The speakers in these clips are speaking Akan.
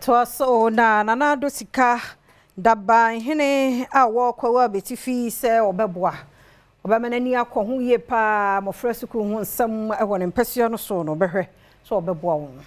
so na nana do sika daban hene a wo kwa betifi se obeboa obamanani akọ ye pa mofra suku hu nsam e won mpesio no so no behwe so obeboa won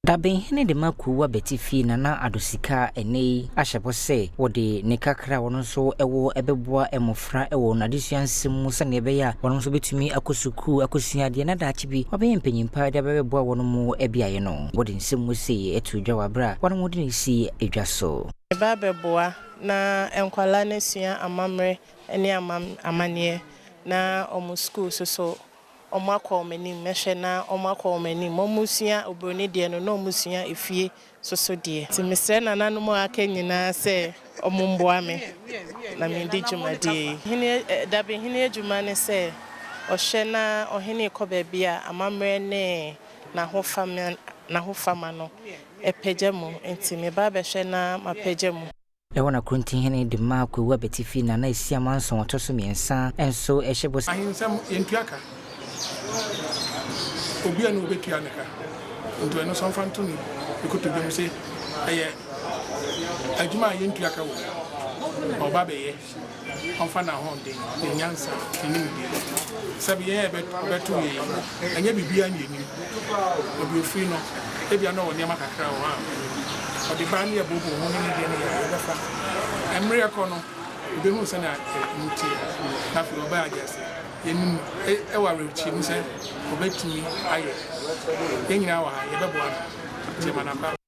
daban hene de makuwa betifi nana adosika enei ahyebo se wode ne kakra won so ewo ebeboa emofra ewo nadesuansem mu se ne ebeya won so betumi akosuku akosiade na daachi bi obe mpanyimpa de beboa won mu ebiaye no wode nsem mu se etu dwawabra won mu de si edwaso ba beboa na enkwala na sua amamre ene amanie na omu school so omakọ mani mehwe na omakọ mani momusia obroni de no na omusia efie so de ti mesre na nanom aka nyina se omumboa me na me di jumade hene dabe hene adwuma ne se ohwe na ohene ko bebia amamre ne na hofama no epejemu enti me ba behwe na mapejemu Ewana kunti hene de makuwa betifi na isia manso otoso miensa enso ehyebo ahinsam yentuaka obi anu obetua neka nto eno so fanto ni ekoto bem se eye adwuma yentuaka wo oba beye onfa na honde nyansa enim bi sabi ye beto ye anya bibia ni enim obi ofri no ebia no woni amakakra wo ha odi ba ni ebobo ho ni de ni ya befa emre ko no obi hu se na muti na fi oba ajase yenim ewa rechi mu se obetumi aye yenyina wa ha ye beboa no ti manaba